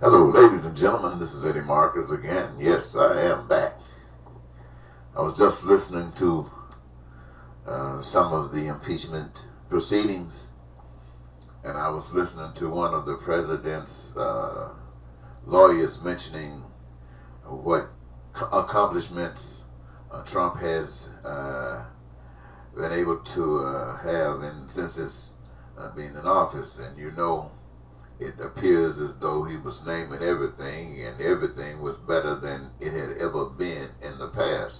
Hello, ladies and gentlemen. This is Eddie Marcus again. Yes, I am back. I was just listening to some of the impeachment proceedings, and I was listening to one of the president's lawyers mentioning what accomplishments Trump has been able to have since his being in office. And it appears as though he was naming everything, and everything was better than it had ever been in the past.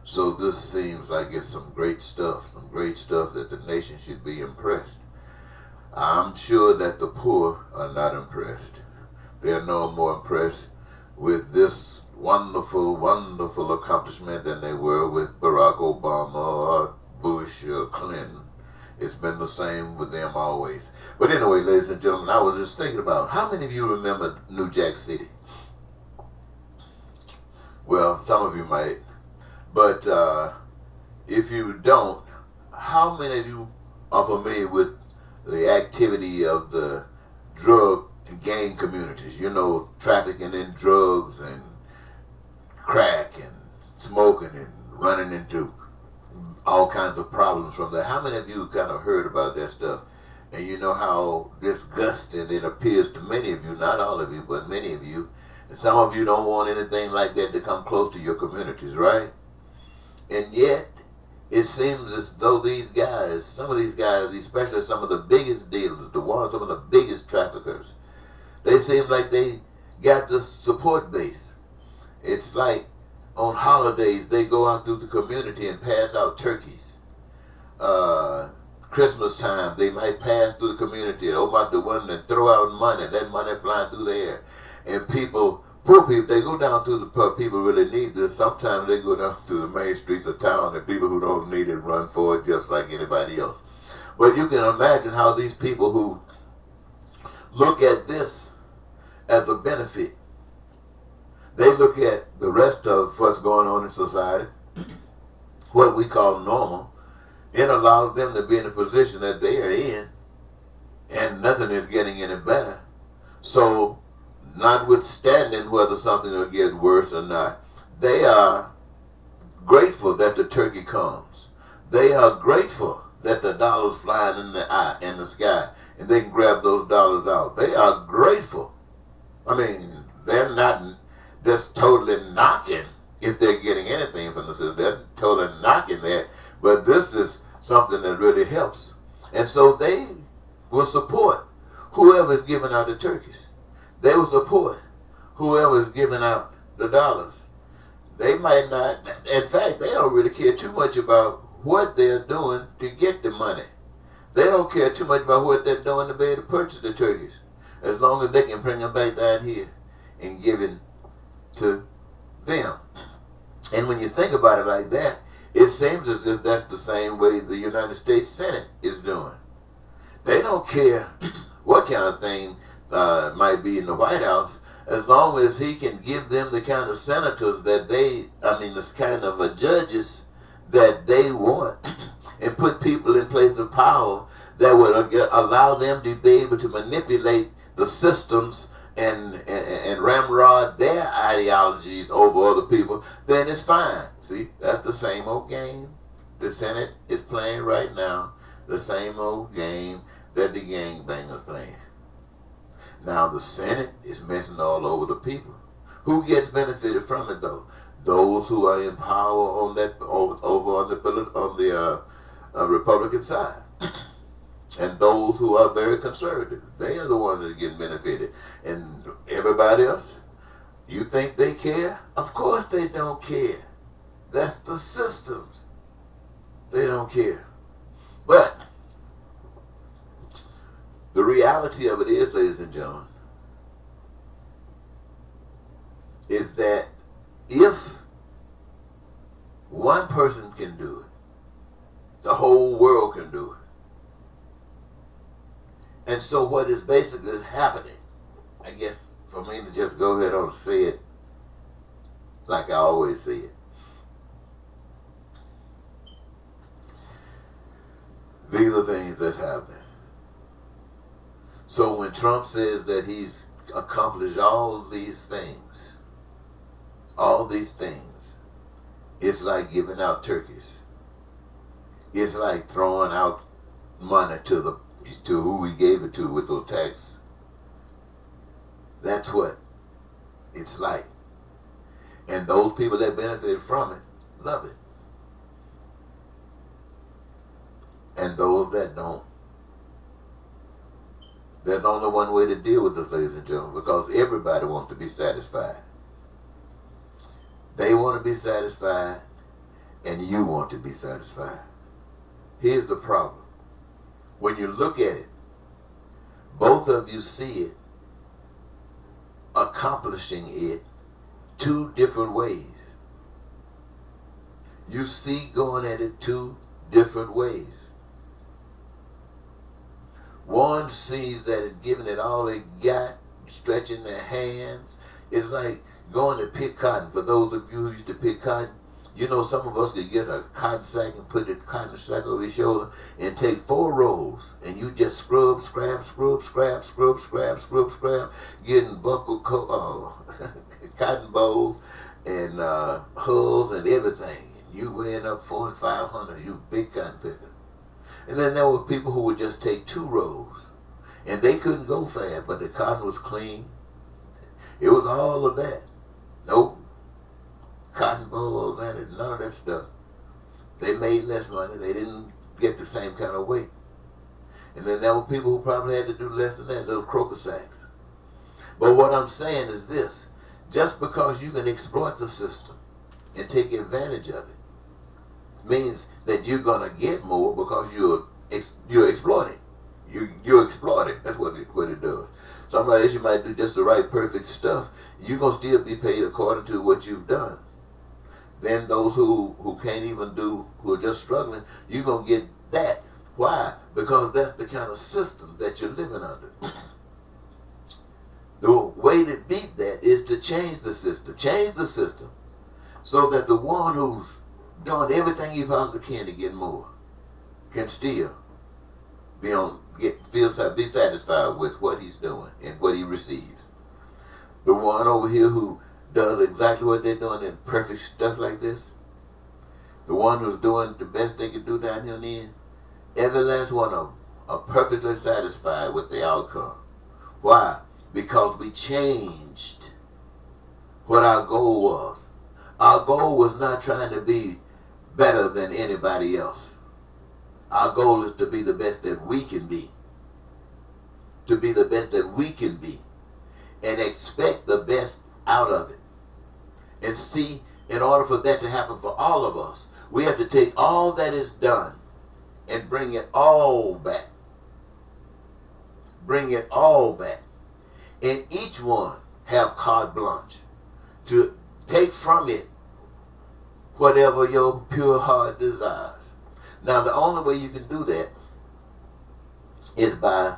So this seems like it's some great stuff that the nation should be impressed. I'm sure that the poor are not impressed. They're no more impressed with this wonderful, wonderful accomplishment than they were with Barack Obama or Bush or Clinton. It's been the same with them always. But anyway, ladies and gentlemen, I was just thinking about how many of you remember New Jack City? Well, some of you might. But if you don't, how many of you are familiar with the activity of the drug and gang communities? You know, trafficking in drugs and crack and smoking and running into all kinds of problems from that. How many of you kind of heard about that stuff? And you know how disgusting it appears to many of you, not all of you, but many of you. And some of you don't want anything like that to come close to your communities, right? And yet, it seems as though some of these guys, especially some of the biggest dealers, some of the biggest traffickers, they seem like they got the support base. It's like on holidays, they go out through the community and pass out turkeys. Christmas time, they might pass through the community and open up the window and throw out money, that money flying through the air. And poor people, they go down to the people who really need this. Sometimes they go down to the main streets of town, and people who don't need it run for it just like anybody else. But you can imagine how these people who look at this as a benefit, they look at the rest of what's going on in society, what we call normal. It allows them to be in the position that they are in, and nothing is getting any better. So, notwithstanding whether something will get worse or not, they are grateful that the turkey comes. They are grateful that the dollars flying in the sky, and they can grab those dollars out. They are grateful. I mean, they're not just totally knocking if they're getting anything from the system. They're totally knocking that. But this is something that really helps. And so they will support whoever is giving out the turkeys. They will support whoever is giving out the dollars. They might not, in fact, they don't really care too much about what they're doing to get the money. They don't care too much about what they're doing to be able to purchase the turkeys, as long as they can bring them back down here and give it to them. And when you think about it like that, it seems as if that's the same way the United States Senate is doing. They don't care what kind of thing might be in the White House, as long as he can give them the kind of senators this kind of judges that they want, and put people in place of power that would allow them to be able to manipulate the systems and ramrod their ideologies over other people, then it's fine. See, that's the same old game the Senate is playing right now, the same old game that the gangbangers playing. Now the Senate is messing all over the people. Who gets benefited from it though? Those who are in power on the Republican side. And those who are very conservative, they are the ones that are getting benefited. And everybody else, you think they care? Of course they don't care. That's the systems. They don't care. But the reality of it is, ladies and gentlemen, is that if one person can do it, the whole world can do it. And so what is basically happening, I guess, for me to just go ahead and say it like I always say it, these are things that's happening. So when Trump says that he's accomplish all these things, it's like giving out turkeys. It's like throwing out money to who we gave it to with those taxes. That's what it's like. And those people that benefit from it love it. And those that don't. There's only one way to deal with this, ladies and gentlemen, because everybody wants to be satisfied. They want to be satisfied, and you want to be satisfied. Here's the problem. When you look at it, both of you see it accomplishing it two different ways. You see going at it two different ways. One sees that it's giving it all they got, stretching their hands. It's like going to pick cotton. For those of you who used to pick cotton, you know some of us could get a cotton sack and put the cotton sack over your shoulder and take 4 rolls, and you just scrub, scrap, getting buckle cotton bowls and hulls and everything. You weighing up 400 and 500, you big cotton picker. And then there were people who would just take 2 rolls, and they couldn't go fast, but the cotton was clean. It was all of that. Nope. Cotton balls and none of that stuff. They made less money. They didn't get the same kind of weight. And then there were people who probably had to do less than that, little croaker sacks. But what I'm saying is this. Just because you can exploit the system and take advantage of it means that you're going to get more because you're exploiting. You're exploiting. That's what it does. Somebody else, you might do just the right perfect stuff. You're going to still be paid according to what you've done. Then those who can't even do, who are just struggling, you're going to get that. Why? Because that's the kind of system that you're living under. The way to beat that is to change the system. Change the system so that the one who's doing everything he possibly can to get more can still be satisfied with what he's doing and what he receives. The one over here who does exactly what they're doing and perfect stuff like this, the one who's doing the best they can do down here in the end, every last one of them are perfectly satisfied with the outcome. Why? Because we changed what our goal was. Our goal was not trying to be better than anybody else. Our goal is to be the best that we can be. To be the best that we can be. And expect the best out of it. And see, in order for that to happen for all of us, we have to take all that is done and bring it all back. Bring it all back. And each one have carte blanche to take from it whatever your pure heart desires. Now, the only way you can do that is by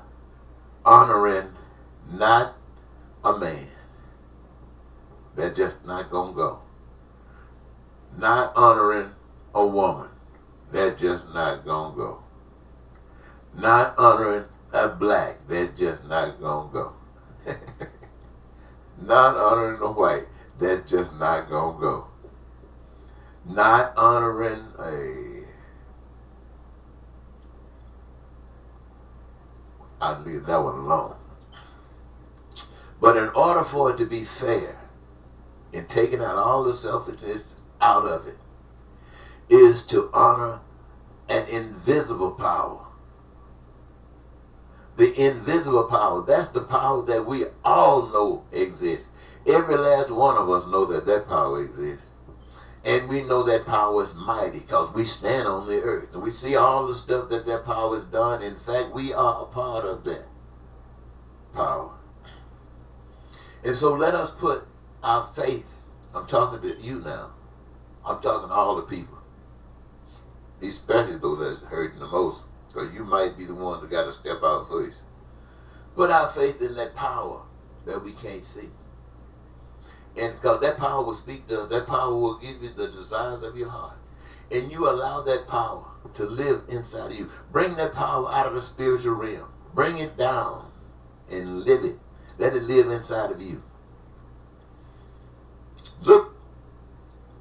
honoring not a man. They're just not going to go. Not honoring a woman. They're just not going to go. Not honoring a black. They're just not going to go. Not honoring a white. They're just not going to go. Not honoring I'd leave that one alone. But in order for it to be fair, in taking out all the selfishness out of it, is to honor an invisible power. The invisible power, that's the power that we all know exists. Every last one of us know that that power exists. And we know that power is mighty because we stand on the earth. And we see all the stuff that that power has done. In fact, we are a part of that power. And so let us put our faith, I'm talking to you now, I'm talking to all the people, especially those that's hurting the most, because you might be the one that got to step out first. Put our faith in that power that we can't see. And because that power will speak to us, that power will give you the desires of your heart. And you allow that power to live inside of you. Bring that power out of the spiritual realm. Bring it down and live it. Let it live inside of you. Look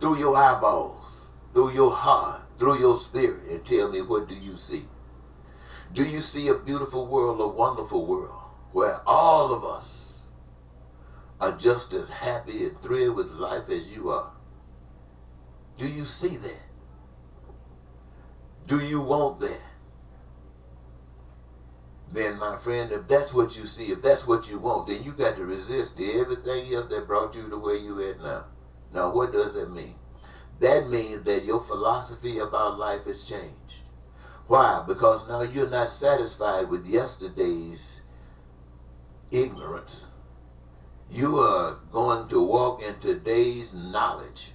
through your eyeballs, through your heart, through your spirit, and tell me, what do you see? Do you see a beautiful world, a wonderful world, where all of us are just as happy and thrilled with life as you are? Do you see that? Do you want that? Then, my friend, if that's what you see, if that's what you want, then you got to resist everything else that brought you the way you are now. Now, what does that mean? That means that your philosophy about life has changed. Why? Because now you're not satisfied with yesterday's ignorance. You are going to walk in today's knowledge.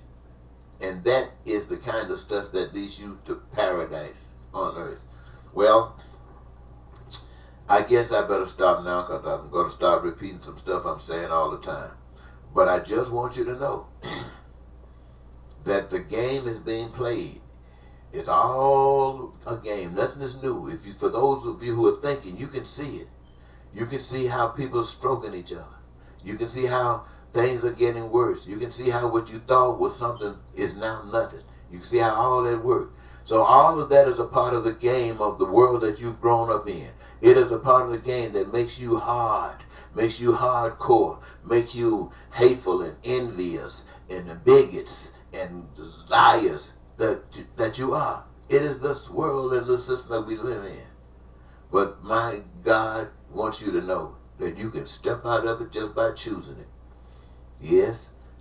And that is the kind of stuff that leads you to paradise on earth. Well, I guess I better stop now, because I'm going to start repeating some stuff I'm saying all the time. But I just want you to know that the game is being played. It's all a game. Nothing is new. For those of you who are thinking, you can see it. You can see how people are stroking each other. You can see how things are getting worse. You can see how what you thought was something is now nothing. You can see how all that works. So all of that is a part of the game of the world that you've grown up in. It is a part of the game that makes you hard, makes you hardcore, makes you hateful and envious and bigots and liars that you are. It is this world and this system that we live in. But my God wants you to know that you can step out of it just by choosing it. Yes,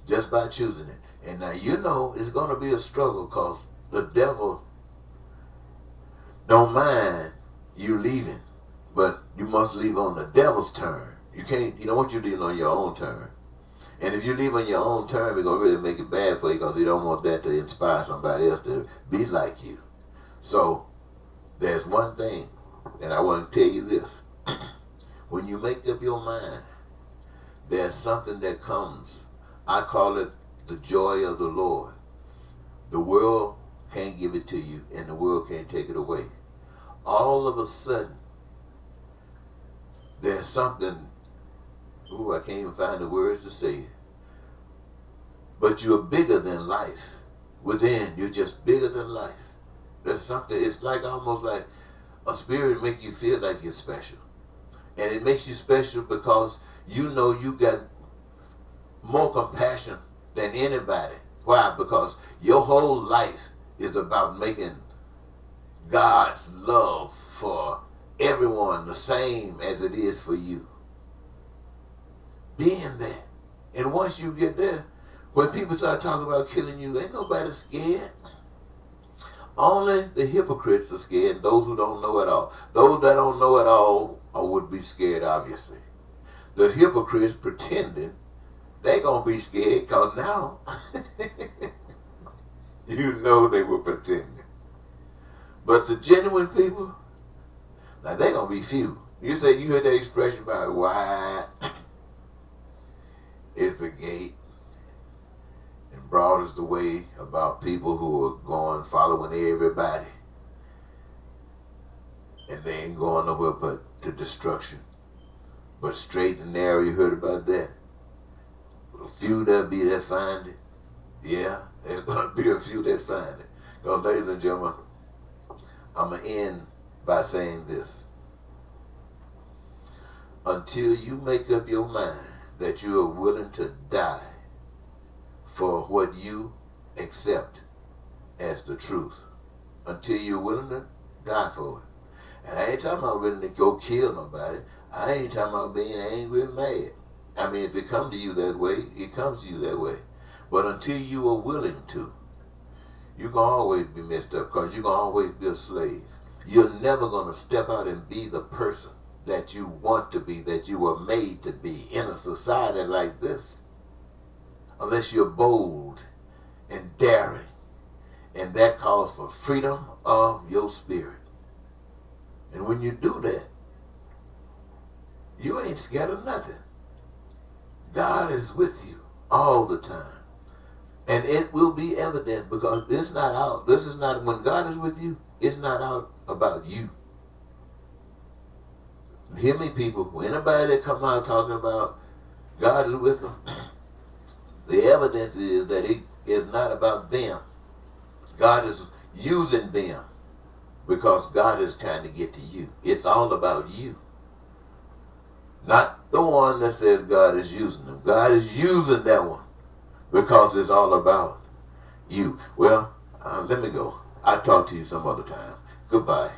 just by choosing it. And now you know it's going to be a struggle, because the devil don't mind you leaving, but you must leave on the devil's turn. You can't, you don't want you leaving on your own turn. And if you leave on your own turn, it's going to really make it bad for you, because you don't want that to inspire somebody else to be like you. So there's one thing, and I want to tell you this. When you make up your mind, there's something that comes. I call it the joy of the Lord. The world can't give it to you, and the world can't take it away. All of a sudden, there's something, I can't even find the words to say it. But you're bigger than life. Within, you're just bigger than life. There's something, it's like almost like a spirit make you feel like you're special. And it makes you special because you know you got more compassion than anybody. Why? Because your whole life is about making God's love for everyone the same as it is for you. Being there. And once you get there, when people start talking about killing you, ain't nobody scared. Only the hypocrites are scared, those who don't know it all. Those that don't know it all would be scared, obviously. The hypocrites pretending they're going to be scared, because now you know they were pretending. But the genuine people, now they're going to be few. You say, you heard that expression about wide is the gate and broad is the way, about people who are going, following everybody. And they ain't going nowhere but to destruction. But straight and narrow, you heard about that. A few that be that find it. Yeah, there's going to be a few that find it. Because, ladies and gentlemen, I'm going to end by saying this. Until you make up your mind that you are willing to die for what you accept as the truth, until you're willing to die for it. And I ain't talking about willing to go kill nobody. I ain't talking about being angry and mad. I mean, if it comes to you that way, it comes to you that way. But until you are willing to, you're going to always be messed up, because you're going to always be a slave. You're never going to step out and be the person that you want to be, that you were made to be in a society like this, unless you're bold and daring. And that calls for freedom of your spirit. And when you do that, you ain't scared of nothing. God is with you all the time. And it will be evident, because this is not, when God is with you, it's not out about you. Hear me, people. Anybody that come out talking about God is with them, the evidence is that it is not about them. God is using them because God is trying to get to you. It's all about you. Not the one that says God is using them. God is using that one because it's all about you. Well, let me go. I'll talk to you some other time. Goodbye.